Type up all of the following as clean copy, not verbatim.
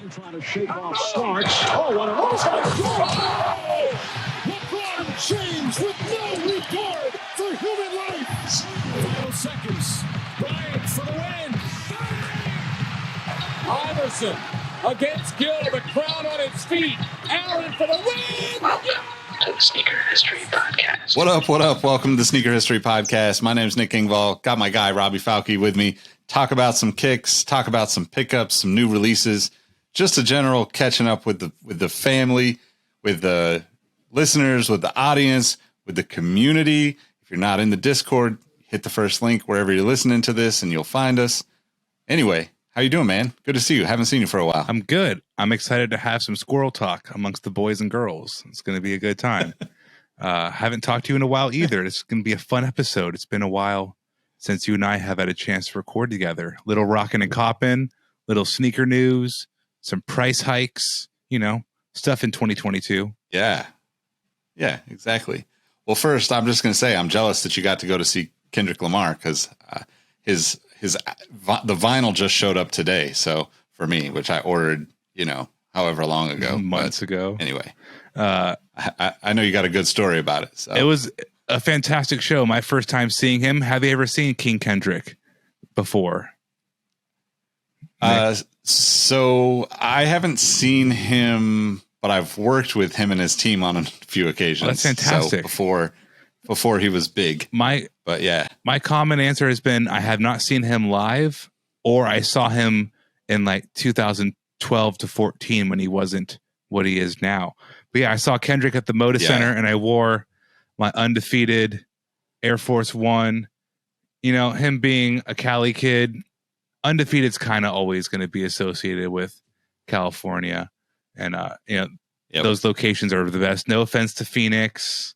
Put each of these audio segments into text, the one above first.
Trying to shake off starts. Oh, what a LeBron James with no regard for human life. Final seconds. Bryant for the win. Iverson against Gill. The crowd on its feet. Allen for the win. To the Sneaker History Podcast. What up? What up? Welcome to the Sneaker History Podcast. My name's Nick Engvall. Got my guy Robbie Falke with me. Talk about some kicks. Talk about some pickups. Some new releases. Just a general catching up with the family, with the listeners, with the audience, with the community. If you're not in the Discord, hit the first link wherever you're listening to this, and you'll find us. Anyway, how you doing, man? Good to see you. Haven't seen you for a while. I'm good. I'm excited to have some squirrel talk amongst the boys and girls. It's going to be a good time. Haven't talked to you in a while either. It's going to be a fun episode. It's been a while since you and I have had a chance to record together. Little rockin' and coppin', little sneaker news, some price hikes, stuff in 2022. Yeah, exactly. Well, first, I'm just going to say I'm jealous that you got to go to see Kendrick Lamar because the vinyl just showed up today. So for me, which I ordered, however long ago, months ago. Anyway, I know you got a good story about it. So it was a fantastic show. My first time seeing him. Have you ever seen King Kendrick before? So I haven't seen him, but I've worked with him and his team on a few occasions. That's fantastic. So before he was big. My common answer has been I have not seen him live, or I saw him in like 2012 to 14 when he wasn't what he is now. But yeah, I saw Kendrick at the Moda Center, and I wore my undefeated Air Force One. Him being a Cali kid, undefeated's kind of always going to be associated with California, and those locations are the best. No offense to Phoenix,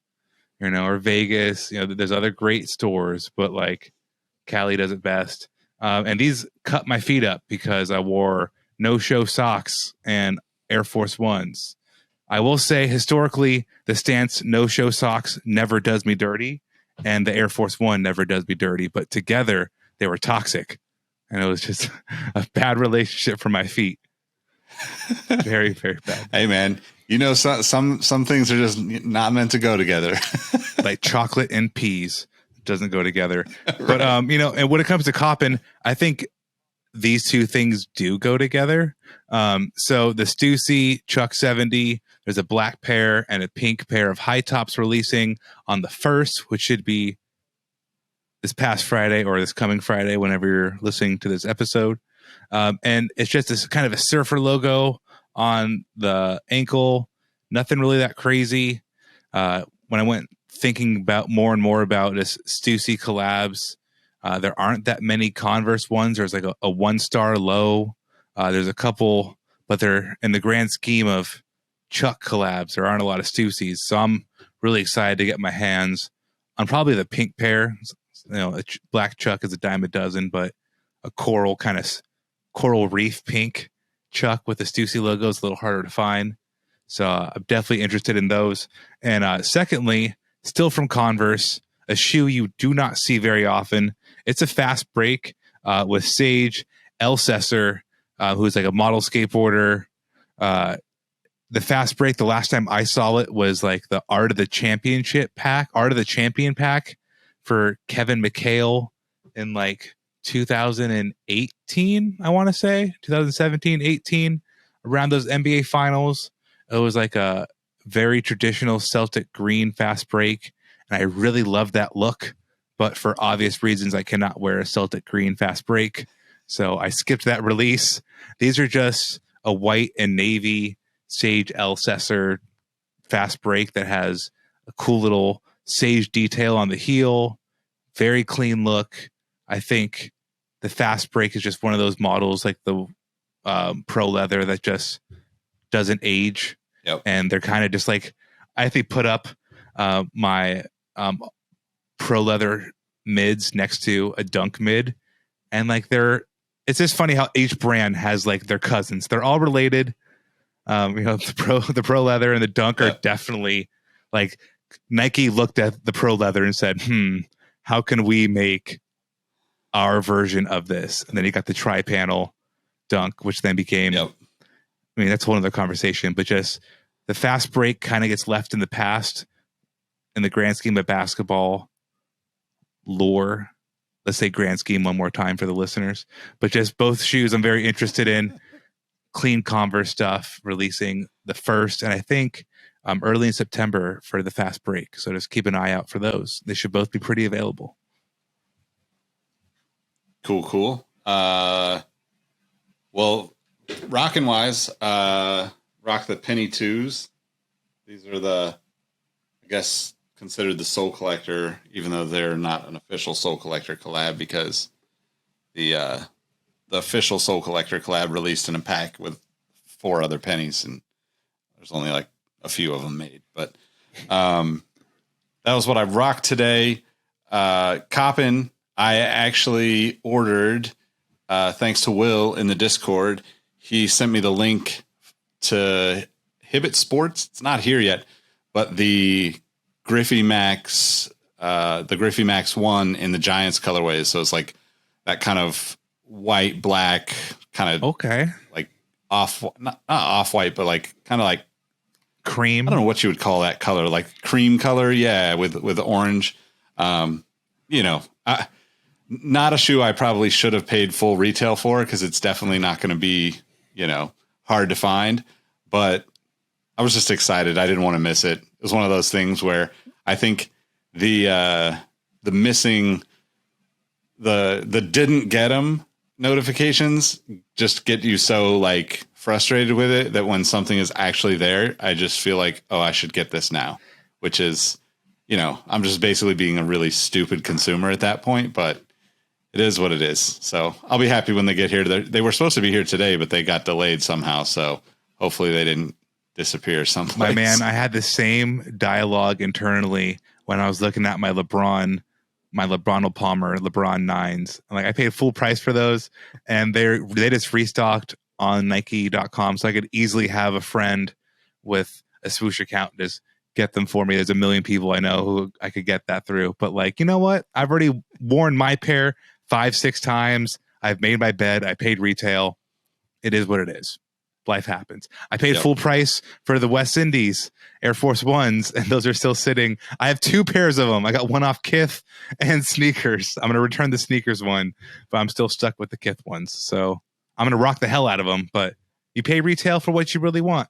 or Vegas. There's other great stores, but like Cali does it best. And these cut my feet up because I wore no-show socks and Air Force Ones. I will say historically, the stance no-show socks never does me dirty, and the Air Force One never does me dirty. But together, they were toxic. And it was just a bad relationship for my feet. Very, very bad. Hey, man, some things are just not meant to go together. Like chocolate and peas doesn't go together. Right. But, and when it comes to coppin', I think these two things do go together. So the Stussy Chuck 70, there's a black pair and a pink pair of high tops releasing on the 1st, which should be this past Friday or this coming Friday, whenever you're listening to this episode. And it's just this kind of a surfer logo on the ankle. Nothing really that crazy. When I went thinking about more and more about this Stussy collabs, there aren't that many Converse ones. There's like a 1-star low. There's a couple, but they're in the grand scheme of Chuck collabs. There aren't a lot of Stussys. So I'm really excited to get my hands on probably the pink pair. A black Chuck is a dime a dozen, but a coral reef pink Chuck with the Stussy logo is a little harder to find. So I'm definitely interested in those. And secondly, still from Converse, a shoe you do not see very often. It's a fast break with Sage Elsesser, who's like a model skateboarder. The fast break, the last time I saw it was like the Art of the Champion pack for Kevin McHale in like 2018, I want to say 2017, 18, around those NBA finals. It was like a very traditional Celtic green fast break. And I really love that look, but for obvious reasons, I cannot wear a Celtic green fast break. So I skipped that release. These are just a white and navy Sage Elsesser fast break that has a cool little sage detail on the heel. Very clean look. I think the fast break is just one of those models like the Pro Leather that just doesn't age. Yep. And they're kind of just like, I think put up my Pro Leather mids next to a Dunk mid. And like it's just funny how each brand has like their cousins. They're all related. The Pro Leather and the Dunk are definitely like Nike looked at the Pro Leather and said, how can we make our version of this? And then you got the tri-panel Dunk, which then became I mean, that's a whole other conversation, but just the fast break kind of gets left in the past in the grand scheme of basketball lore. Let's say grand scheme one more time for the listeners, but just both shoes I'm very interested in. Clean Converse stuff releasing the first, and I think early in September for the fast break. So just keep an eye out for those. They should both be pretty available. Cool. Well, rocking wise, rock the Penny Twos. These are I guess, considered the Soul Collector, even though they're not an official Soul Collector collab, because the official Soul Collector collab released in a pack with 4 other pennies, and there's only like a few of them made. But that was what I rocked today. Coppin, I actually ordered, thanks to Will in the Discord. He sent me the link to Hibbett Sports. It's not here yet, but the Griffey Max 1 in the Giants colorways. So it's like that kind of white, black, kind of like not off white, but like kind of like cream. I don't know what you would call that color, like cream color. Yeah. With orange, not a shoe I probably should have paid full retail for, because it's definitely not going to be, hard to find, but I was just excited. I didn't want to miss it. It was one of those things where I think the missing, the didn't get them notifications just get you so like frustrated with it that when something is actually there, I just feel like, oh, I should get this now, which is, I'm just basically being a really stupid consumer at that point, but it is what it is. So I'll be happy when they get here. They were supposed to be here today, but they got delayed somehow. So hopefully they didn't disappear someplace. My man, I had the same dialogue internally when I was looking at my LeBron Palmer LeBron 9s. I'm like, I paid full price for those, and they just restocked on Nike.com, so I could easily have a friend with a swoosh account just get them for me. There's a million people I know who I could get that through. But like, you know what? I've already worn my pair 5-6 times. I've made my bed. I paid retail. It is what it is. Life happens. I paid full price for the West Indies Air Force Ones, and those are still sitting. I have 2 pairs of them. I got one off Kith and sneakers. I'm going to return the sneakers one, but I'm still stuck with the Kith ones. So I'm going to rock the hell out of them, but you pay retail for what you really want,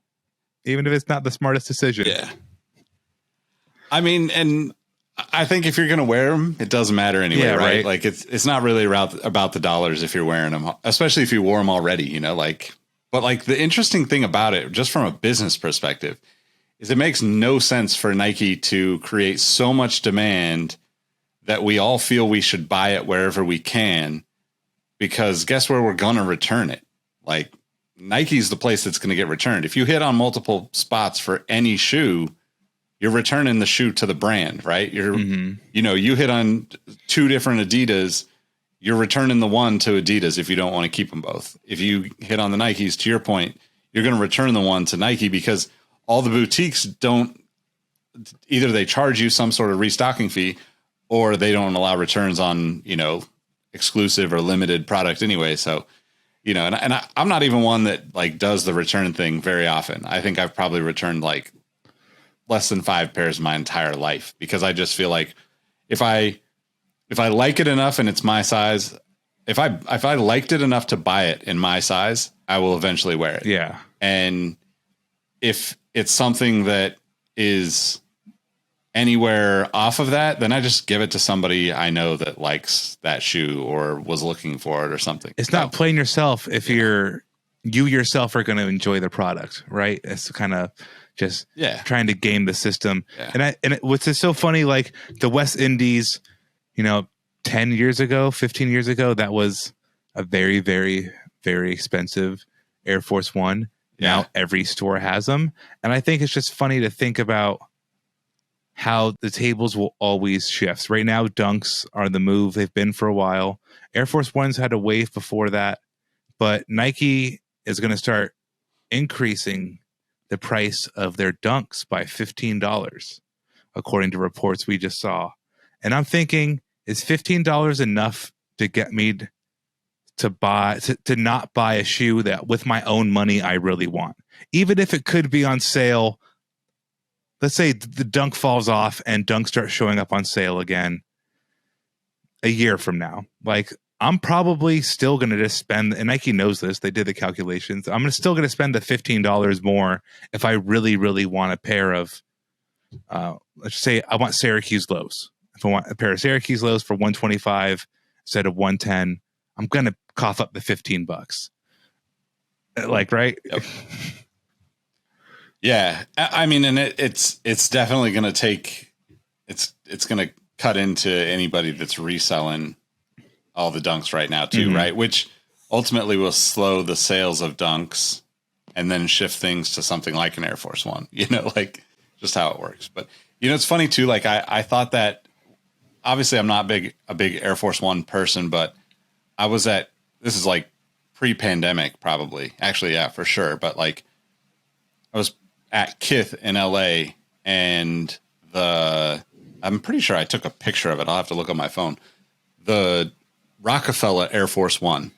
even if it's not the smartest decision. Yeah. I mean, and I think if you're going to wear them, it doesn't matter anyway, right? Like it's not really about the dollars if you're wearing them, especially if you wore them already, but like the interesting thing about it, just from a business perspective, is it makes no sense for Nike to create so much demand that we all feel we should buy it wherever we can, because guess where we're going to return it? Like Nike's the place that's going to get returned. If you hit on multiple spots for any shoe, you're returning the shoe to the brand, right? You hit on 2 different Adidas, you're returning the one to Adidas if you don't want to keep them both. If you hit on the Nikes, to your point, you're going to return the one to Nike, because all the boutiques either they charge you some sort of restocking fee, or they don't allow returns on, exclusive or limited product anyway. So, and I'm not even one that like does the return thing very often. I think I've probably returned like less than 5 pairs my entire life, because I just feel like if I like it enough and it's my size, if I liked it enough to buy it in my size, I will eventually wear it. Yeah. And if it's something that is anywhere off of that, then I just give it to somebody I know that likes that shoe or was looking for it or something. It's not playing yourself if you yourself are going to enjoy the product, right? It's kind of just trying to game the system. Yeah. What's just so funny, like the West Indies, 10 years ago, 15 years ago, that was a very, very, very expensive Air Force One. Yeah. Now every store has them. And I think it's just funny to think about how the tables will always shift. Right now, Dunks are the move. They've been for a while. Air Force Ones had a wave before that. But Nike is going to start increasing the price of their Dunks by $15, according to reports we just saw. And I'm thinking, is $15 enough to get me to not buy a shoe that with my own money I really want, even if it could be on sale. Let's say the Dunk falls off and Dunk starts showing up on sale again a year from now. Like, I'm probably still going to just spend, and Nike knows this, they did the calculations. I'm still going to spend the $15 more if I really, really want a pair of, let's say I want Syracuse lows. If I want a pair of Syracuse lows for $125 instead of $110, I'm going to cough up the $15. Like, right? Yep. Yeah, I mean, and it's definitely going to take, it's going to cut into anybody that's reselling all the Dunks right now too, right? Which ultimately will slow the sales of Dunks and then shift things to something like an Air Force One, like just how it works. But, it's funny too. Like I thought that, obviously I'm not a big Air Force One person, but I was this is like pre-pandemic probably, actually. Yeah, for sure. But like I was at Kith in LA, and I'm pretty sure I took a picture of it. I'll have to look on my phone. The Rockefeller Air Force One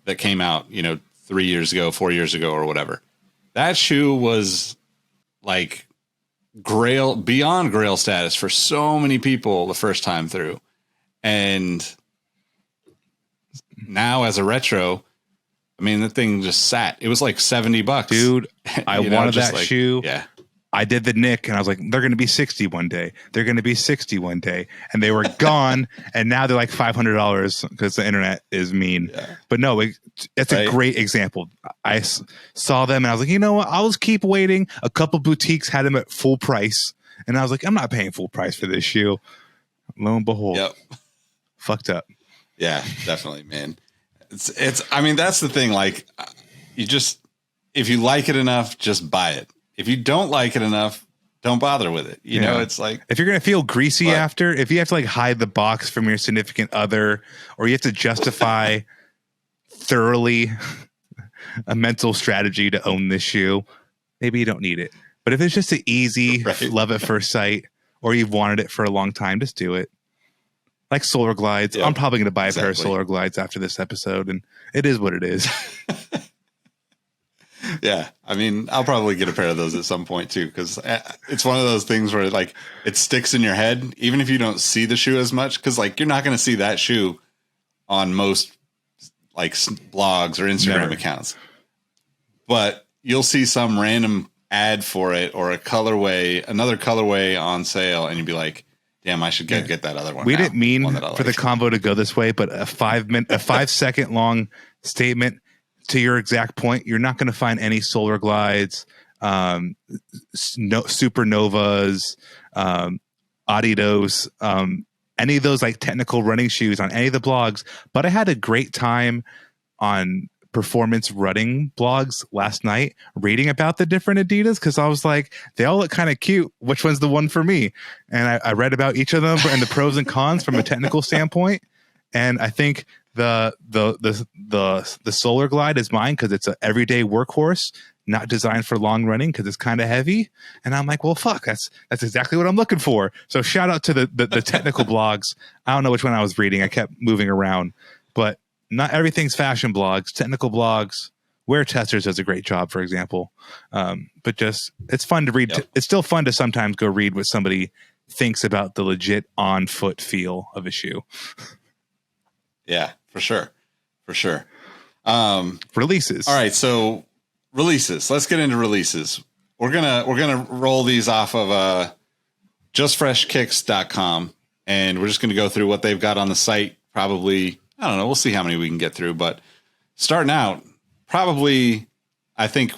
that came out, 4 years ago or whatever. That shoe was like beyond grail status for so many people the first time through. And now as a retro, I mean, the thing just sat. It was like $70. Dude, I wanted that shoe. Yeah. I did the Nick, and I was like, they're going to be 60 one day. They're going to be 60 one day. And they were gone, and now they're like $500 because the internet is mean. Yeah. But no, it's a great example. I saw them, and I was like, you know what? I'll just keep waiting. A couple boutiques had them at full price, and I was like, I'm not paying full price for this shoe. Lo and behold, fucked up. Yeah, definitely, man. I mean, that's the thing. Like, if you like it enough, just buy it. If you don't like it enough, don't bother with it. You know, it's like, if you're going to feel greasy after, if you have to like hide the box from your significant other, or you have to justify thoroughly a mental strategy to own this shoe, maybe you don't need it. But if it's just an easy love at first sight, or you've wanted it for a long time, just do it. Like Solar Glides. Yep. I'm probably going to buy a pair of Solar Glides after this episode, and it is what it is. Yeah, I mean, I'll probably get a pair of those at some point too, because it's one of those things where like it sticks in your head, even if you don't see the shoe as much, because like you're not going to see that shoe on most like blogs or Instagram accounts, but you'll see some random ad for it or another colorway on sale, and you'll be like, damn, I should get that other one. We didn't mean for the convo to go this way, but a 5 second long statement. To your exact point, you're not going to find any Solar Glides, Supernovas, Adidas, any of those like technical running shoes on any of the blogs. But I had a great time on performance running blogs last night reading about the different Adidas, because I was like, they all look kind of cute. Which one's the one for me? And I read about each of them and the pros and cons from a technical standpoint. And I think the Solar Glide is mine because it's an everyday workhorse, not designed for long running because it's kind of heavy. And I'm like, well, fuck, that's exactly what I'm looking for. So shout out to the technical blogs. I don't know which one I was reading. I kept moving around, but not everything's fashion blogs. Technical blogs, Wear Testers does a great job, for example. But just, it's fun to read. Yep. It's still fun to sometimes go read what somebody thinks about the legit on foot feel of a shoe. Yeah, for sure. Releases. All right, so releases. Let's get into releases. We're gonna roll these off of justfreshkicks.com, and we're just gonna go through what they've got on the site. Probably, I don't know. We'll see how many we can get through. But starting out, probably, I think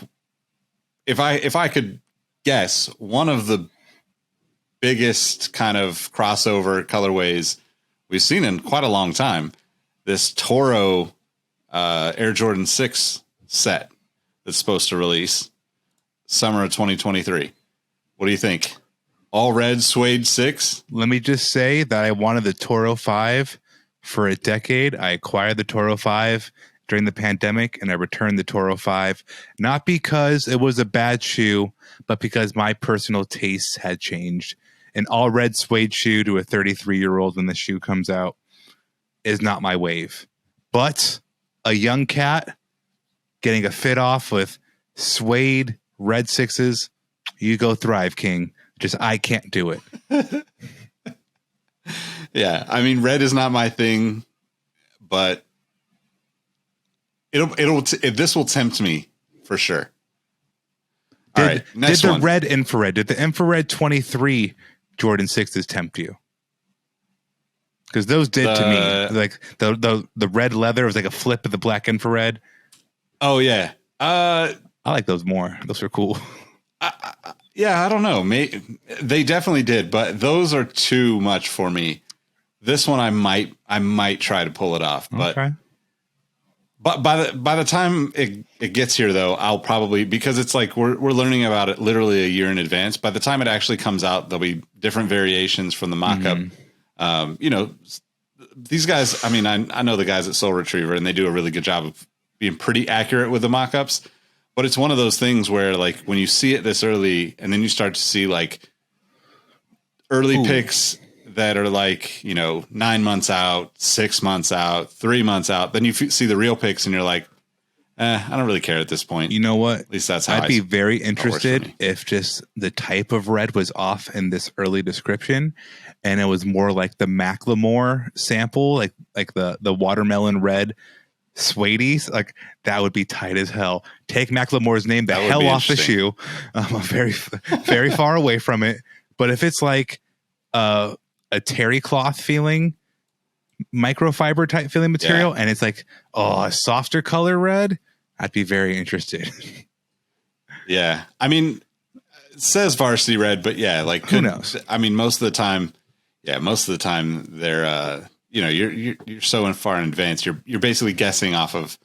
if I could guess, one of the biggest kind of crossover colorways we've seen in quite a long time. This Toro Air Jordan 6 set that's supposed to release summer of 2023. What do you think? All red suede 6? Let me just say that I wanted the Toro 5 for a decade. I acquired the Toro 5 during the pandemic, and I returned the Toro 5, not because it was a bad shoe, but because my personal tastes had changed. An all red suede shoe to a 33-year-old when the shoe comes out is not my wave. But a young cat getting a fit off with suede red sixes, you go thrive, King. Just I can't do it. Yeah, I mean, red is not my thing, but this will tempt me for sure. All right, next did the one. red infrared, did the infrared 23 Jordan 6s tempt you? Because those did to me. Like the red leather was like a flip of the black infrared. Oh yeah, I like those more. Those are cool. Yeah, I don't know. They definitely did, but those are too much for me. This one I might try to pull it off, but okay. But by the time it gets here, though, I'll probably, because it's like we're learning about it literally a year in advance. By the time it actually comes out, there'll be different variations from the mock-up. These guys, I mean, I know the guys at Soul Retriever, and they do a really good job of being pretty accurate with the mock-ups. But it's one of those things where, like, when you see it this early, and then you start to see like early picks that are like, 9 months out, 6 months out, 3 months out, then you see the real picks and you're like, I don't really care at this point. You know what? At least that's how I'd be very interested if just the type of red was off in this early description, and it was more like the Macklemore sample, like the watermelon red suedes. Like that would be tight as hell. Take Macklemore's name the hell off the shoe. I'm very, very far away from it. But if it's like a terry cloth feeling, microfiber type feeling material, and it's like, a softer color red, I'd be very interested. Yeah. I mean, it says varsity red, but yeah, like who knows? I mean, most of the time they're, you're so far in advance. You're basically guessing off of,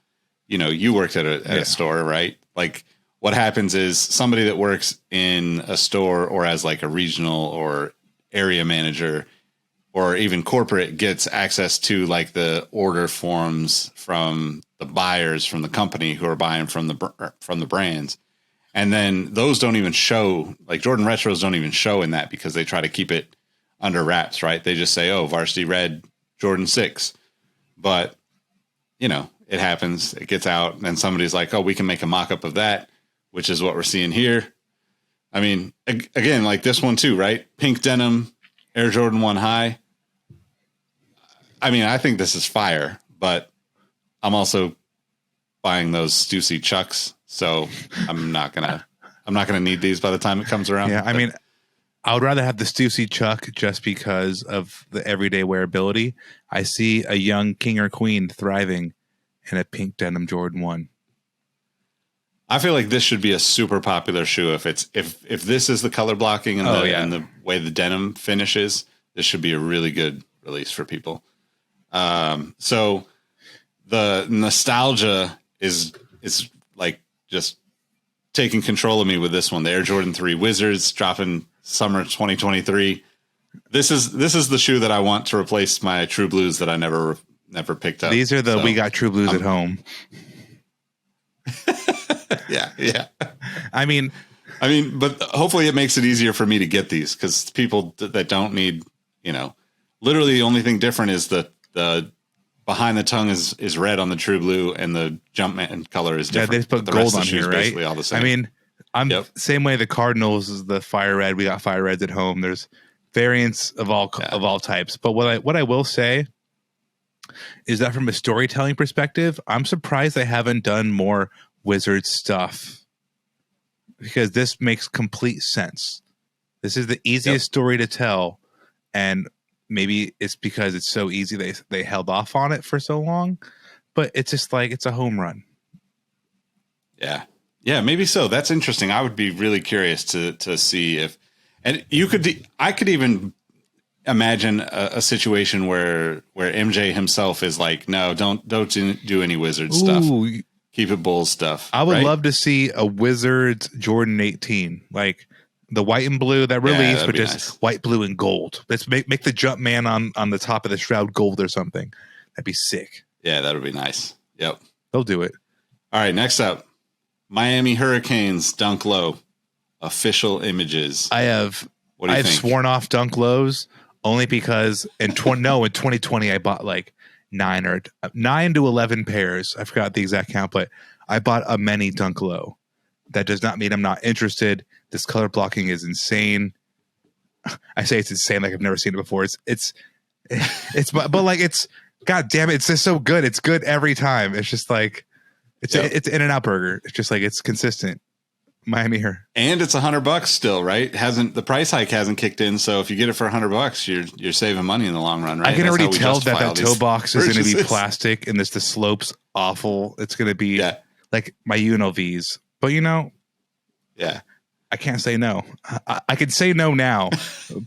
you worked at a store, right? Like what happens is somebody that works in a store or as like a regional or area manager or even corporate gets access to like the order forms from the buyers from the company who are buying from the brands. And then those don't even show, like Jordan Retros don't even show in that because they try to keep it under wraps, right? They just say, varsity red Jordan 6. But, it happens. It gets out and then somebody's like, we can make a mock-up of that, which is what we're seeing here. I mean, again, like this one too, right? Pink denim, Air Jordan 1 high. I mean, I think this is fire, but I'm also buying those Stussy Chucks, so I'm not gonna need these by the time it comes around. Yeah, I mean, I would rather have the Stussy Chuck just because of the everyday wearability. I see a young king or queen thriving in a pink denim Jordan 1. I feel like this should be a super popular shoe. If this is the color blocking and and the way the denim finishes, this should be a really good release for people. So the nostalgia is like just taking control of me with this one. The Air Jordan 3 Wizards dropping summer 2023. This is the shoe that I want to replace my True Blues that I never picked up. These are we got True Blues at home. Yeah. I mean, but hopefully it makes it easier for me to get these because people that don't need, literally the only thing different is the behind the tongue is red on the True Blue and the Jumpman color is different. Yeah, they put the gold on here, right? Basically all the same. I mean, same way the Cardinals is the fire red. We got fire reds at home. There's variants of all types. But what I will say is that from a storytelling perspective, I'm surprised they haven't done more Wizard stuff because this makes complete sense. This is the easiest story to tell, and maybe it's because it's so easy they held off on it for so long, but it's just like it's a home run. Yeah, maybe so. That's interesting. I would be really curious to see if, and I could even imagine a situation where MJ himself is like, no, don't do any Wizard stuff. Keep it Bulls stuff. I would love to see a Wizards Jordan 18, like the white and blue that released, but just nice. White, blue, and gold. Let's make the jump man on the top of the shroud gold or something. That'd be sick. Yeah, that would be nice. Yep. They'll do it. All right, next up, Miami Hurricanes Dunk Low official images. I've think? sworn off Dunk Lows only because in 2020 I bought like 9 to 11 pairs. I forgot the exact count, but I bought a many Dunk Low. That does not mean I'm not interested. This color blocking is insane. I say it's insane like I've never seen it before. It's but like it's God damn it, it's just so good. It's good every time. It's just like it's In-N-Out burger. It's just like it's consistent. Miami here. And it's $100 still, right? The price hike hasn't kicked in, so if you get it for $100, you're saving money in the long run, right? I can That's already how we tell justify that all toe box is going to be purchases. plastic, and the slope's awful. It's going to be like my UNLVs, but I can't say no. I can say no now,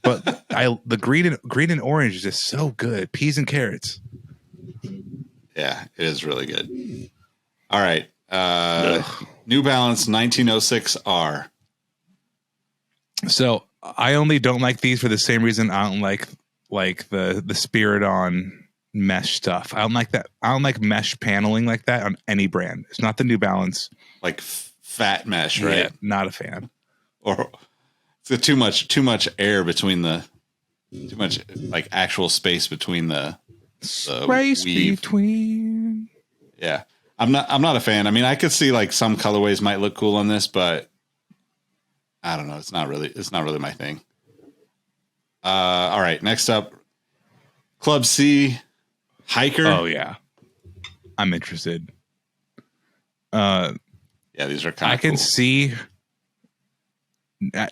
but the green and orange is just so good. Peas and carrots. Yeah, it is really good. All right. New Balance 1906R. So I only don't like these for the same reason I don't like the Spirit on mesh stuff. I don't like that. I don't like mesh paneling like that on any brand. It's not the New Balance. Like fat mesh, right? Yeah, not a fan. Or it's too much air between too much like actual space between the space weave. Between. Yeah. I'm not a fan. I mean, I could see like some colorways might look cool on this, but I don't know. It's not really my thing. All right. Next up, Club C Hiker. Oh yeah. I'm interested. Yeah, these are kind of I can cool. see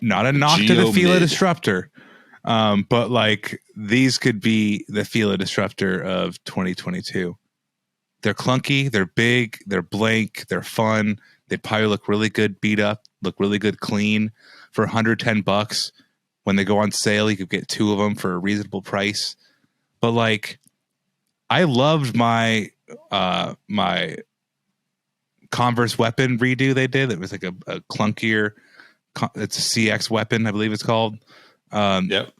not a knock to the Fila Disruptor. But like these could be the Fila Disruptor of 2022. They're clunky, they're big, they're blank, they're fun. They probably look really good beat up, look really good clean for $110. When they go on sale, you could get 2 of them for a reasonable price. But like, I loved my my Converse weapon redo they did. It was like a clunkier. It's a CX weapon, I believe it's called. Yep.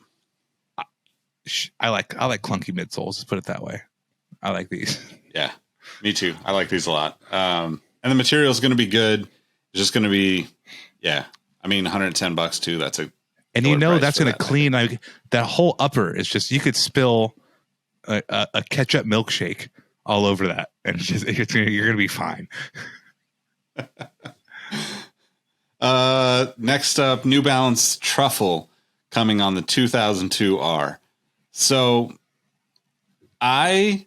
I like clunky midsoles. Let's put it that way. I like these. Yeah, me too. I like these a lot. And the material is going to be good. It's just going to be, I mean, $110 too. That's a, and that's going to clean like that whole upper. It's just, you could spill a ketchup milkshake all over that. And you're going to be fine. Next up, New Balance Truffle coming on the 2002R. So I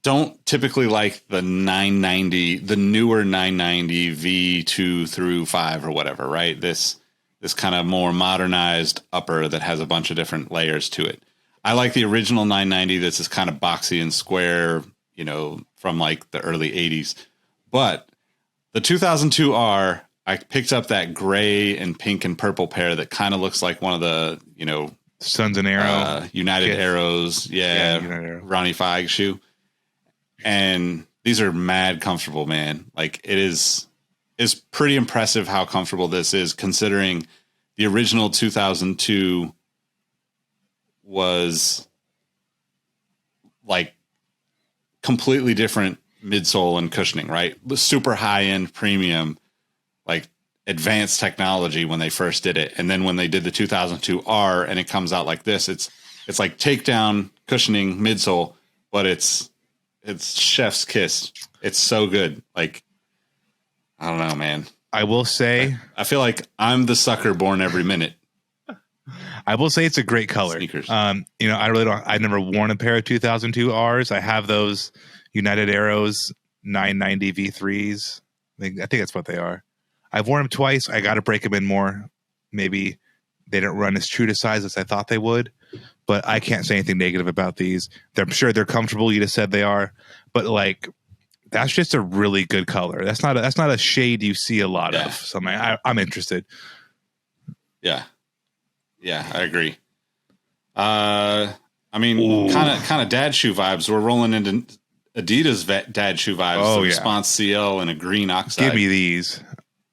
don't typically like the 990, the newer 990 V2 through 5 or whatever, right? This kind of more modernized upper that has a bunch of different layers to it. I like the original 990 that's this kind of boxy and square, from like the early 80s. But the 2002R, I picked up that gray and pink and purple pair that kind of looks like one of the, Sons and Arrow, United Arrows. Yeah. United Arrow. Ronnie Feig shoe. And these are mad comfortable, man. Like it's pretty impressive how comfortable this is considering the original 2002 was like completely different midsole and cushioning, right? Super high end premium, like advanced technology when they first did it. And then when they did the 2002R and it comes out like this, it's like takedown cushioning midsole, but it's chef's kiss. It's so good. Like, I don't know, man. I will say, I feel like I'm the sucker born every minute. I will say it's a great color. Sneakers. I've never worn a pair of 2002Rs. I have those United Arrows 990 V3s. I think that's what they are. I've worn them twice. I got to break them in more. Maybe they don't run as true to size as I thought they would, but I can't say anything negative about these. I'm sure they're comfortable. You just said they are, but like, that's just a really good color. That's not a shade you see a lot of. So I'm interested. Yeah. Yeah, I agree. I mean, kind of dad shoe vibes. We're rolling into Adidas dad shoe vibes. Response CL and a green oxide. Give me these.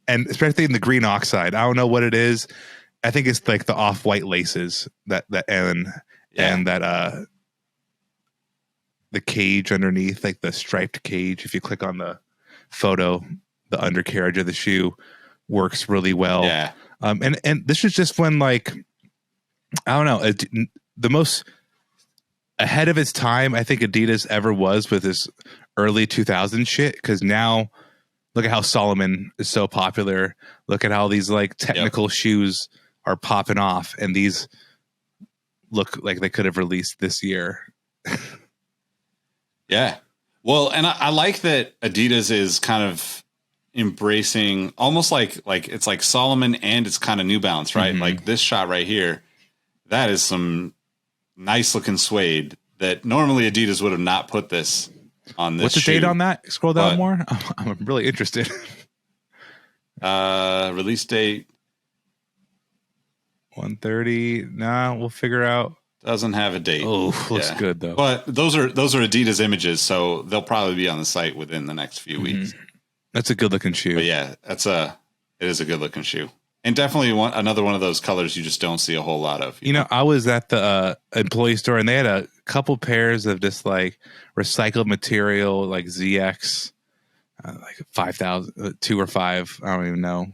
And especially in the green oxide. I don't know what it is. I think it's like the off-white laces and that the cage underneath, like the striped cage. If you click on the photo, the undercarriage of the shoe works really well. Yeah. And this is just when, like, I don't know, the most ahead of its time, I think Adidas ever was with this early 2000s shit. Because now, look at how Solomon is so popular. Look at how these like technical shoes are popping off, and these look like they could have released this year. Yeah. Well, and I like that Adidas is kind of embracing almost like it's like Solomon and it's kind of New Balance, right? Like this shot right here, that is some nice looking suede that normally Adidas would have not put this on this. What's the shoe. date on that? Scroll down more. I'm really interested. Release date 130. Nah, we'll figure out. Doesn't have a date. Oh, looks good though. But those are Adidas images, so they'll probably be on the site within the next few weeks. That's a good looking shoe. But yeah, it is a good looking shoe, and definitely another one of those colors you just don't see a whole lot of. You know, I was at the employee store and they had a couple pairs of this like recycled material, like ZX, like 5,000, 2 or 5. I don't even know,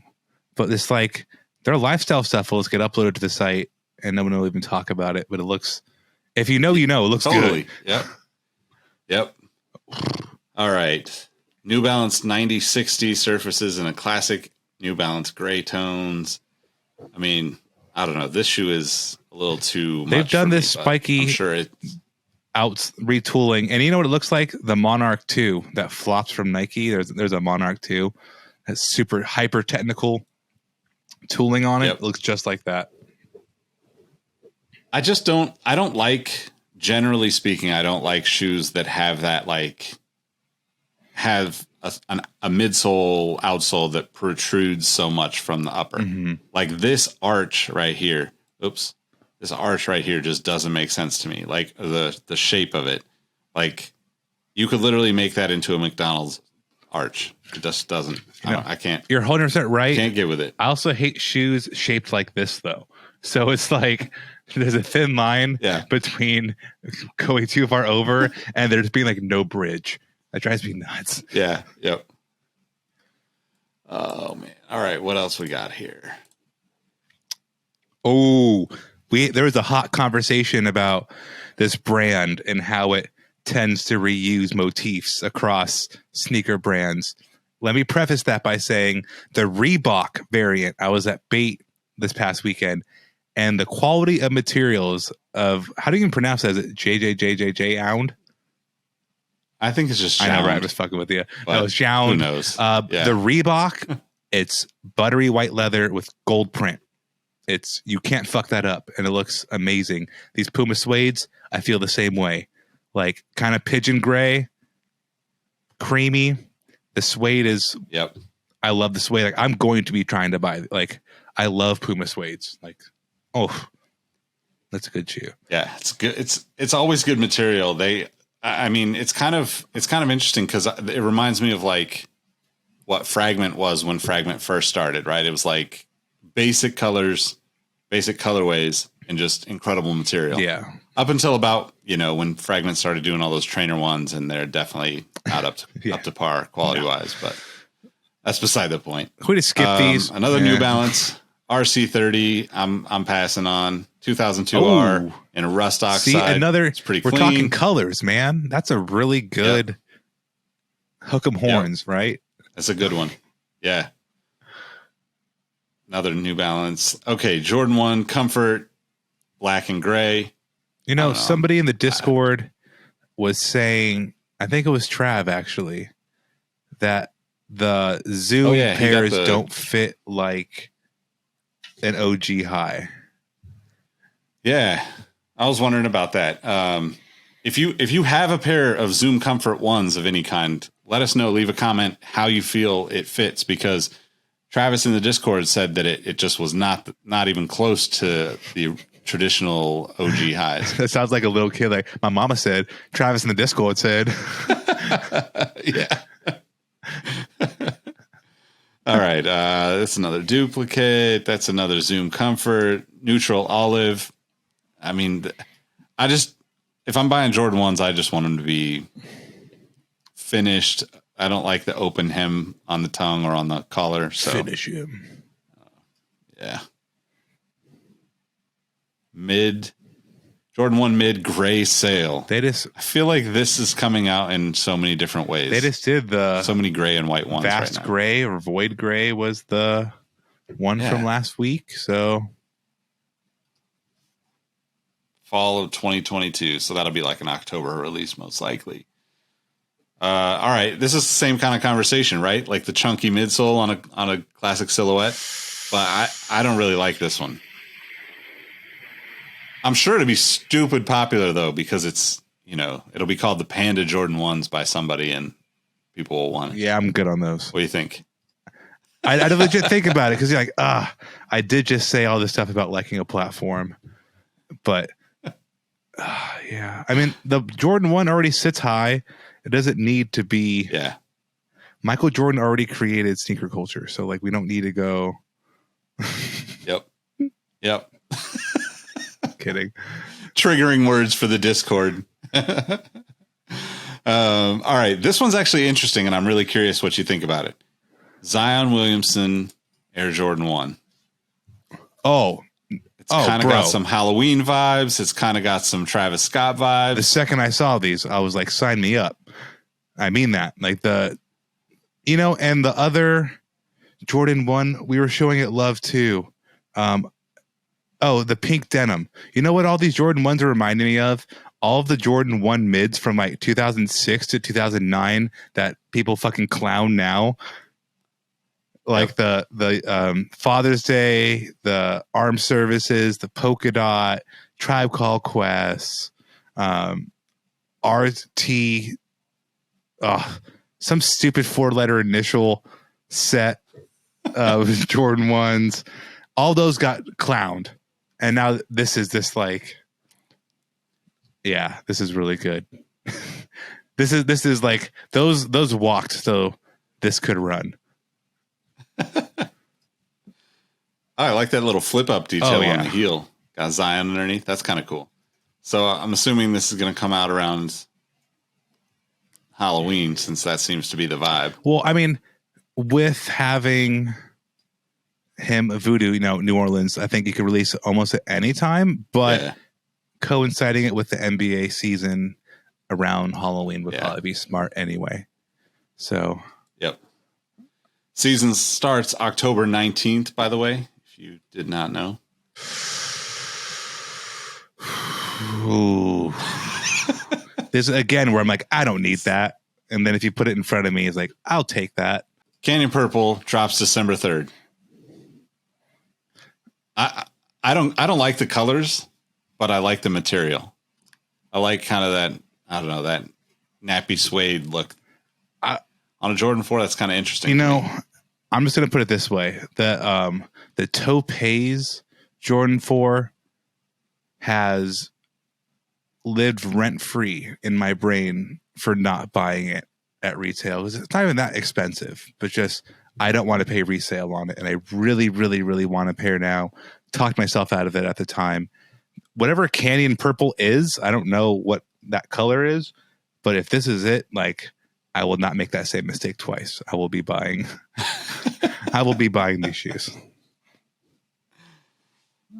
but this like their lifestyle stuff will just get uploaded to the site. And no one will even talk about it, but it looks, if you know, it looks totally good. Yep. All right. New Balance 9060 surfaces in a classic New Balance gray tones. I mean, I don't know. This shoe is a little too much. They've done this spiky I'm sure out retooling. And you know what it looks like? The Monarch 2 that flops from Nike. There's a Monarch 2. Has super hyper technical tooling on it. It looks just like that. I don't like, generally speaking, I don't like shoes that have that, like, have a midsole, outsole that protrudes so much from the upper. Like this arch right here. Oops. This arch right here just doesn't make sense to me. Like the shape of it. Like you could literally make that into a McDonald's arch. It just doesn't. I can't. You're 100% right. Can't get with it. I also hate shoes shaped like this, though. So it's like there's a thin line between going too far over and there's being like no bridge. That drives me nuts. Yeah. Yep. Oh man. All right. What else we got here? Oh, there was a hot conversation about this brand and how it tends to reuse motifs across sneaker brands. Let me preface that by saying the Reebok variant. I was at Bait this past weekend. And the quality of materials of, how do you even pronounce that? Is it JJJJJ-ound? I think it's just Jound. I know, right? I was fucking with you. No, it's Jound. Who knows? The Reebok, it's buttery white leather with gold print. You can't fuck that up. And it looks amazing. These Puma suedes, I feel the same way. Like kind of pigeon gray, creamy. The suede is, I love the suede. Like I'm going to be trying to buy, like, I love Puma suedes. Like, oh, that's a good shoe. Yeah, it's good. It's always good material. I mean, it's kind of interesting because it reminds me of like what Fragment was when Fragment first started, right? It was like basic colors, basic colorways, and just incredible material. Yeah. Up until about, when Fragment started doing all those trainer ones, and they're definitely not up to par quality wise, but that's beside the point. We just skip these. Another New Balance. RC30, I'm passing on 2002R in a rust oxide. See, it's pretty clean. We're talking colors, man. That's a really good hook 'em horns, right? That's a good one. Yeah. Another New Balance. Okay, Jordan 1 Comfort, black and gray. Somebody in the Discord was saying, I think it was Trav actually, that the Zoom pairs don't fit like an OG high. Yeah, I was wondering about that. If you have a pair of Zoom Comfort 1s of any kind, let us know. Leave a comment how you feel it fits, because Travis in the Discord said that it just was not even close to the traditional OG highs. That sounds like a little kid. Like my mama said. Travis in the Discord said. Yeah. All right, that's another duplicate. That's another Zoom Comfort, neutral olive. I mean, if I'm buying Jordan 1s, I just want them to be finished. I don't like the open hem on the tongue or on the collar. So finish him. Yeah. Mid Jordan 1 mid gray sail. I feel like this is coming out in so many different ways. They just did so many gray and white ones Vast right now. Gray or Void Gray was the one from last week. So fall of 2022. So that'll be like an October release, most likely. All right. This is the same kind of conversation, right? Like the chunky midsole on a classic silhouette. But I don't really like this one. I'm sure it'll be stupid popular though, because it's, it'll be called the Panda Jordan 1s by somebody and people will want it. Yeah, I'm good on those. What do you think? I legit think about it because you're like, I did just say all this stuff about liking a platform, but yeah, I mean the Jordan 1 already sits high. It doesn't need to be. Yeah. Michael Jordan already created sneaker culture, so like we don't need to go. Yep. Kidding. Triggering words for the Discord. All right. This one's actually interesting, and I'm really curious what you think about it. Zion Williamson Air Jordan 1. Oh. It's kind of got some Halloween vibes. It's kind of got some Travis Scott vibes. The second I saw these, I was like, sign me up. I mean that. Like and the other Jordan 1, we were showing it love too. The pink denim. You know what all these Jordan 1s are reminding me of? All of the Jordan 1 mids from like 2006 to 2009 that people fucking clown now. Like the Father's Day, the Armed Services, the Polka Dot, Tribe Called Quest, RT, some stupid 4-letter initial set of Jordan 1s. All those got clowned. And now this is like, yeah, this is really good. This is like those walked, so this could run. I like that little flip up detail on the heel. Got Zion underneath. That's kind of cool. So I'm assuming this is going to come out around Halloween, since that seems to be the vibe. Well, I mean, with having him Voodoo, New Orleans, I think you could release it almost at any time, but coinciding it with the NBA season around Halloween would probably be smart anyway. So, yep. Season starts October 19th, by the way, if you did not know. Ooh. This again where I'm like, I don't need that. And then if you put it in front of me, it's like, I'll take that. Canyon Purple drops December 3rd. I don't like the colors, but I like the material. I like kind of that, I don't know, that nappy suede look. On a Jordan 4, that's kind of interesting. I'm just going to put it this way. The Topaz Jordan 4 has lived rent-free in my brain for not buying it at retail. It's not even that expensive, but just I don't want to pay resale on it. And I really, really, really want a pair now. Talked myself out of it at the time. Whatever Canyon Purple is, I don't know what that color is, but if this is it, like, I will not make that same mistake twice. I will be buying these shoes.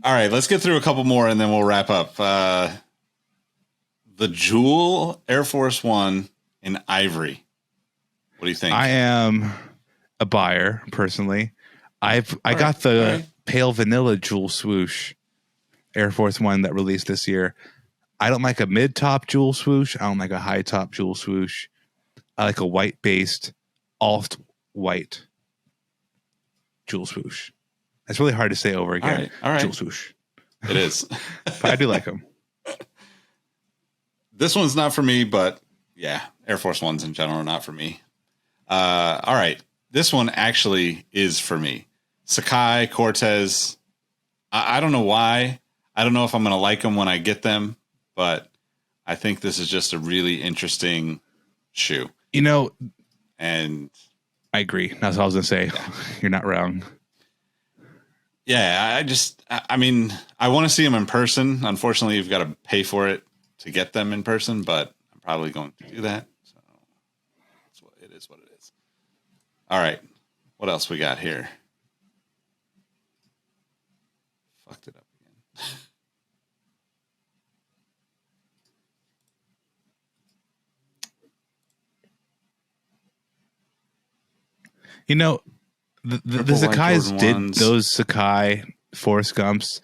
All right, let's get through a couple more and then we'll wrap up. The Jewel Air Force One in ivory. What do you think? I am a buyer personally. I got the pale vanilla Jewel swoosh Air Force One that released this year. I don't like a mid top Jewel swoosh. I don't like a high top Jewel swoosh. I like a white based alt white Jewel swoosh. That's really hard to say over again. All right. Jewel swoosh. It is. But I do like them. This one's not for me, but yeah, Air Force Ones in general are not for me. All right. This one actually is for me. Sakai Cortez. I don't know why. I don't know if I'm going to like them when I get them, but I think this is just a really interesting shoe. And I agree. That's what I was going to say. Yeah. You're not wrong. Yeah, I mean, I want to see them in person. Unfortunately, you've got to pay for it to get them in person, but I'm probably going to do that. So it is what it is. All right. What else we got here? Fucked it up again. You know, the Sakai's did those Sakai Forrest Gumps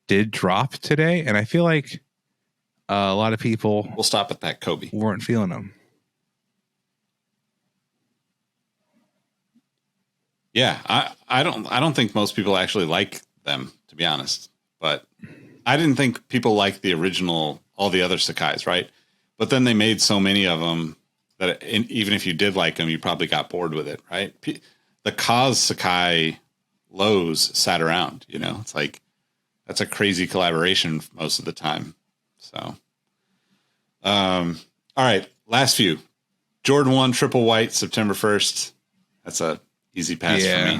did drop today, and I feel like a lot of people we'll stop at that Kobe weren't feeling them. Yeah, I don't think most people actually like them, to be honest. But I didn't think people liked the original, all the other Sakais, right? But then they made so many of them that even if you did like them, you probably got bored with it, right? The Kaz Sakai lows sat around, you know? It's like, that's a crazy collaboration most of the time. So, all right, last few. Jordan 1 triple white, September 1st. That's a easy pass for me.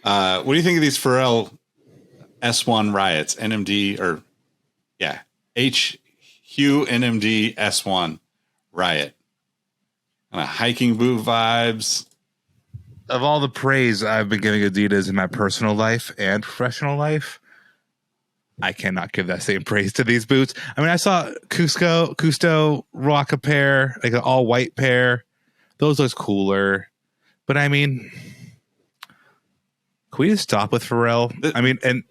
What do you think of these Pharrell S1 Riots? NMD or HU NMD S1 Riot. Kind of hiking boot vibes. Of all the praise I've been giving Adidas in my personal life and professional life, I cannot give that same praise to these boots. I mean, I saw Cousteau rock a pair, like an all white pair. Those look cooler. But I mean, can we just stop with Pharrell? I mean, and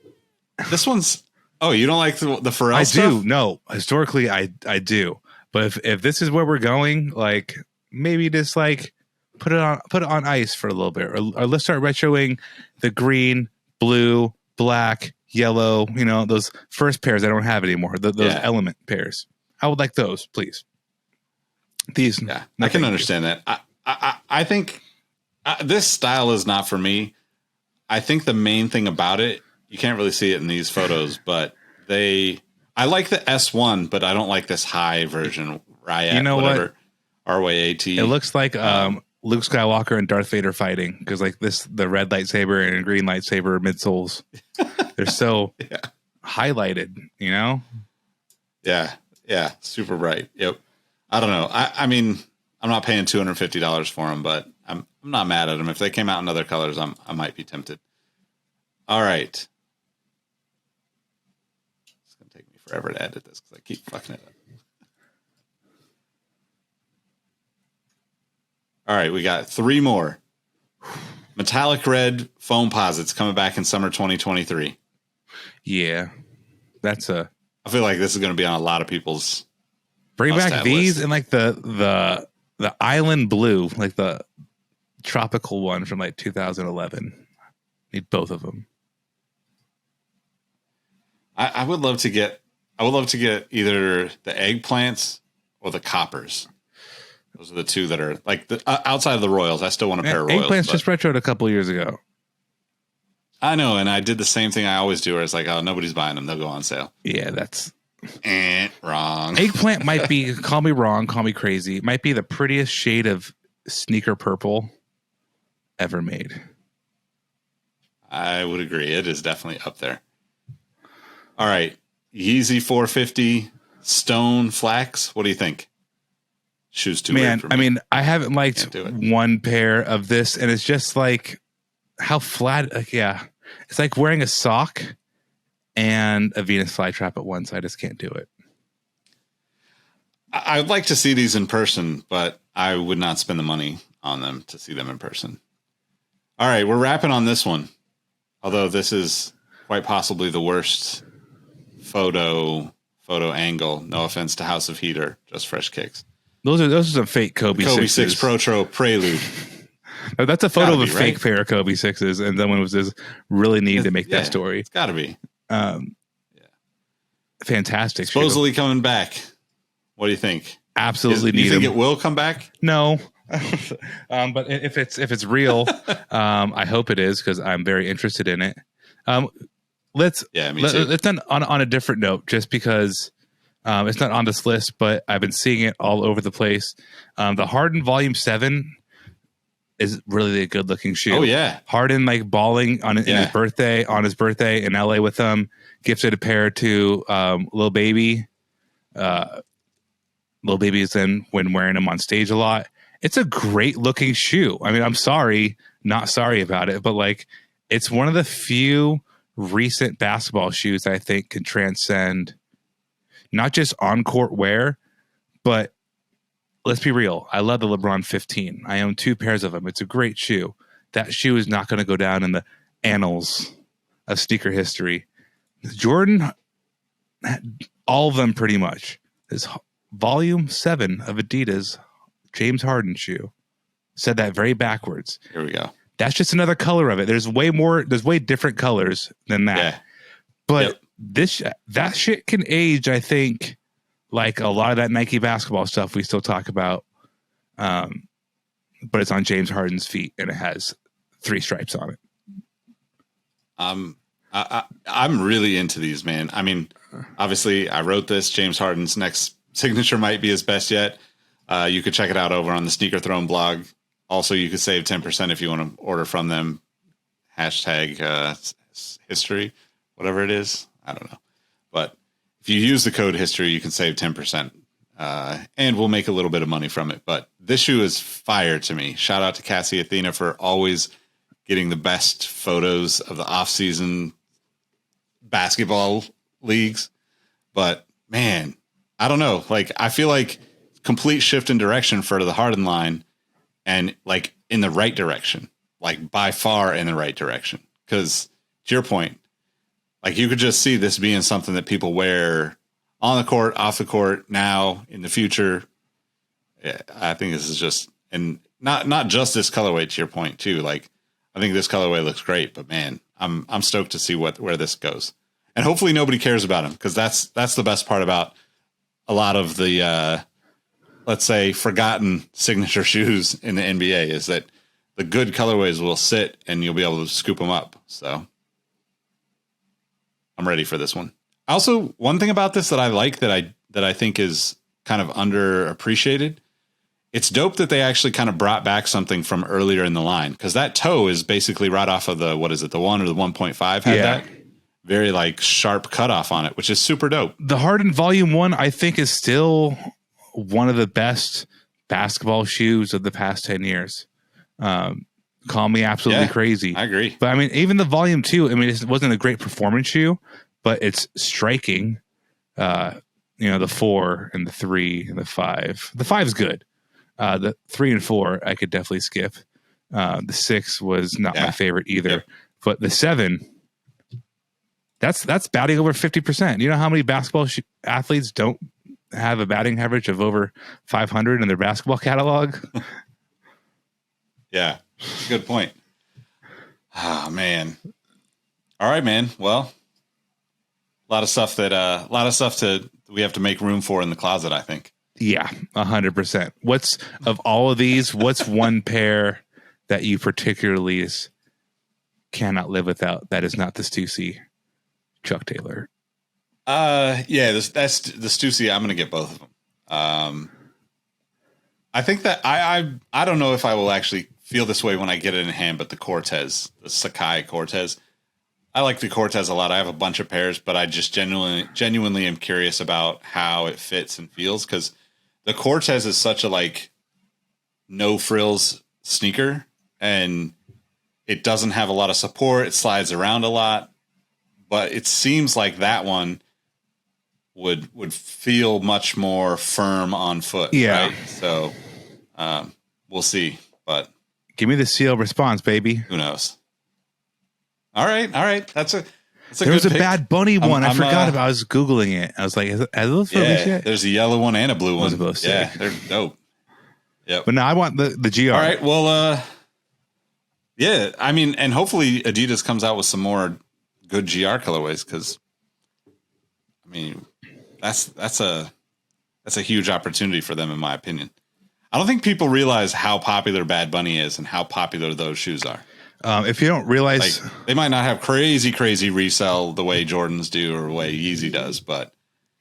this one's, oh, you don't like the Pharrell I stuff? do. No, historically, I do. But if this is where we're going, like maybe just like put it on ice for a little bit, or let's start retroing the green, blue, black, yellow. You know, those first pairs I don't have anymore. Those element pairs. I would like those, please. These, I can understand that. I think this style is not for me. I think the main thing about it, you can't really see it in these photos, but I like the S1, but I don't like this high version. Riot, you know whatever. What? RYAT. It looks like Luke Skywalker and Darth Vader fighting, because like the red lightsaber and green lightsaber midsoles, they're so highlighted, you know? Yeah. Super bright. Yep. I don't know. I mean, I'm not paying $250 for them, but I'm not mad at them. If they came out in other colors, I might be tempted. All right. It's going to take me forever to edit this because I keep fucking it up. All right, we got 3 more. Metallic red foam posits coming back in summer 2023. Yeah. I feel like this is going to be on a lot of people's bring back these list. And like the island blue, like the tropical one from like 2011. Need both of them. I would love to get either the eggplants or the coppers. Those are the two that are like outside of the Royals. I still want a pair of Royals. Eggplants just retroed a couple years ago. I know, and I did the same thing I always do, where it's like, oh, nobody's buying them. They'll go on sale. Yeah, that's wrong. Eggplant might be, call me wrong, call me crazy, might be the prettiest shade of sneaker purple ever made. I would agree. It is definitely up there. All right. Yeezy 450 Stone Flax. What do you think? Shoes too weird for me. I mean, I haven't liked one pair of this, and it's just like how flat. Like, it's like wearing a sock and a Venus flytrap at once. I just can't do it. I'd like to see these in person, but I would not spend the money on them to see them in person. All right, we're wrapping on this one. Although this is quite possibly the worst photo angle. No offense to House of Heat or Just Fresh Kicks. Those are some fake Kobe 6 Pro Prelude. That's a photo of a fake pair of Kobe 6s, and someone was just really needed to make that story. It's got to be. Fantastic. Supposedly coming back. What do you think? Absolutely need. Do you think it will come back? No. But if it's real, I hope it is, because I'm very interested in it. Let's on a different note, just because it's not on this list, but I've been seeing it all over the place. The Harden Volume 7 is really a good looking shoe. Oh yeah, Harden like balling on his birthday in LA with them. Gifted a pair to Lil Baby. Lil Baby is in when wearing them on stage a lot. It's a great looking shoe. I mean, I'm not sorry about it, but like it's one of the few recent basketball shoes I think can transcend not just on court wear, but let's be real. I love the LeBron 15. I own 2 pairs of them. It's a great shoe. That shoe is not going to go down in the annals of sneaker history. Jordan, all of them pretty much. This volume 7 of Adidas James Harden shoe. Said that very backwards. Here we go. That's just another color of it. There's way different colors than that. Yeah. But that shit can age, I think, like a lot of that Nike basketball stuff we still talk about. But it's on James Harden's feet and it has 3 stripes on it. I'm really into these, man. I mean, obviously I wrote this. James Harden's next signature might be his best yet. You could check it out over on the Sneaker Throne blog. Also, you could save 10% if you want to order from them. Hashtag history, whatever it is. I don't know. But if you use the code history, you can save 10%. And we'll make a little bit of money from it. But this shoe is fire to me. Shout out to Cassie Athena for always getting the best photos of the off-season basketball leagues. But, man, I don't know. Like, I feel like complete shift in direction for the Harden line. And like in the right direction, like by far in the right direction. Because to your point, like you could just see this being something that people wear on the court, off the court, now, in the future. Yeah, I think this is just, and not just this colorway to your point too. Like I think this colorway looks great, but man, I'm stoked to see where this goes. And hopefully nobody cares about him because that's the best part about a lot of the let's say forgotten signature shoes in the NBA is that the good colorways will sit and you'll be able to scoop them up. So I'm ready for this one. Also, one thing about this that I like that I think is kind of underappreciated. It's dope that they actually kind of brought back something from earlier in the line because that toe is basically right off of the 1 or the 1.5 had that very like sharp cutoff on it, which is super dope. The Harden Volume 1, I think, is still one of the best basketball shoes of the past 10 years. Call me absolutely crazy. I agree. But I mean, even the Volume 2, I mean, it wasn't a great performance shoe, but it's striking. The 4 and the 3 and the 5. The 5 is good. The 3 and 4, I could definitely skip. The 6 was not my favorite either. Yep. But the 7, that's batting over 50%. You know how many basketball athletes don't have a batting average of over 500 in their basketball catalog? Yeah, good point. Oh man. All right, man. Well, a lot of stuff that we have to make room for in the closet, I think. Yeah, 100%. What's of all of these? What's one pair that you particularly cannot live without? That is not the Stussy Chuck Taylor. That's the Stussy. I'm going to get both of them. I think that I don't know if I will actually feel this way when I get it in hand, but the Cortez, the Sakai Cortez, I like the Cortez a lot. I have a bunch of pairs, but I just genuinely am curious about how it fits and feels because the Cortez is such a like no frills sneaker and it doesn't have a lot of support. It slides around a lot, but it seems like that one would feel much more firm on foot. Yeah. Right? So we'll see, but give me the seal response, baby. Who knows? All right. That's a there was a pick. Bad Bunny one. I forgot about. I was Googling it. I was like, are those released yet? There's a yellow one and a blue one. Those are both sick. They're dope. Yep. But no, I want the GR. All right. Well, yeah. I mean, and hopefully Adidas comes out with some more good GR colorways because, I mean, that's a huge opportunity for them, in my opinion. I don't think people realize how popular Bad Bunny is and how popular those shoes are. If you don't realize, like, they might not have crazy resell the way Jordans do or the way Yeezy does, but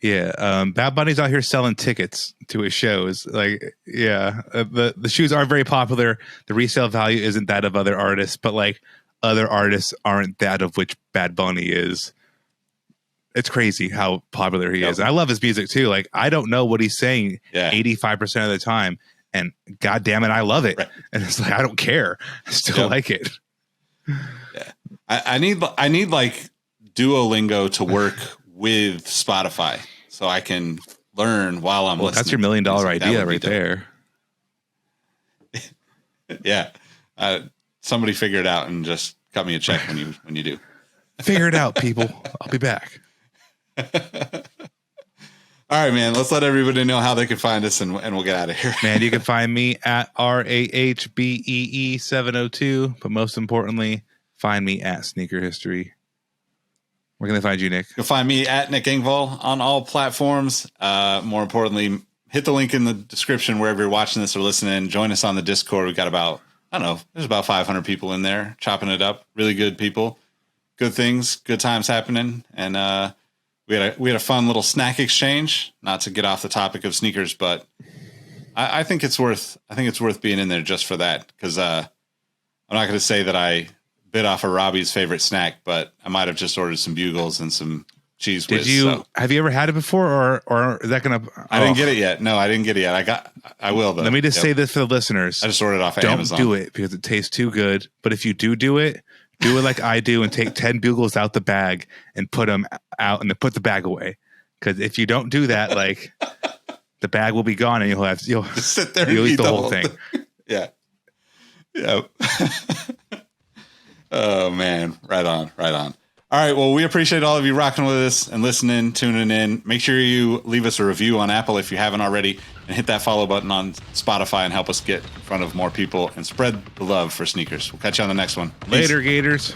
Bad Bunny's out here selling tickets to his shows. Like, the shoes aren't very popular. The resale value isn't that of other artists, but like other artists aren't that of which Bad Bunny is. It's crazy how popular he is. I love his music too. Like, I don't know what he's saying 85% of the time. And God damn it, I love it. Right. And it's like, I don't care. I still like it. Yeah. I need like Duolingo to work with Spotify so I can learn while I'm listening. That's your $1 million idea right there. Yeah. Somebody figure it out and just cut me a check when you do. Figure it out, people. I'll be back. All right, man. Let's let everybody know how they can find us, and we'll get out of here. Man, you can find me at RAHBEE702, but most importantly, find me at Sneaker History. Where can they find you, Nick? You'll find me at Nick Engvall on all platforms. More importantly, hit the link in the description wherever you're watching this or listening. Join us on the Discord. We've got about, I don't know, there's about 500 people in there chopping it up. Really good people. Good things, good times happening. And we had a fun little snack exchange, not to get off the topic of sneakers, but I think it's worth being in there just for that. Cause I'm not going to say that I bit off of Robbie's favorite snack, but I might've just ordered some bugles and some cheese whiz. Have you ever had it before or is that going to, I didn't get it yet. No, I didn't get it yet. I will though. Let me just say this for the listeners. I just ordered it off of Amazon. Don't do it because it tastes too good. But if you do it like I do and take 10 bugles out the bag and put them out and then put the bag away. Because if you don't do that, like the bag will be gone and you'll just sit there and eat the whole thing. Yeah. Yeah. Oh man. Right on. All right. Well, we appreciate all of you rocking with us and listening, tuning in. Make sure you leave us a review on Apple if you haven't already, and hit that follow button on Spotify and help us get in front of more people and spread the love for sneakers. We'll catch you on the next one. Peace. Later, Gators.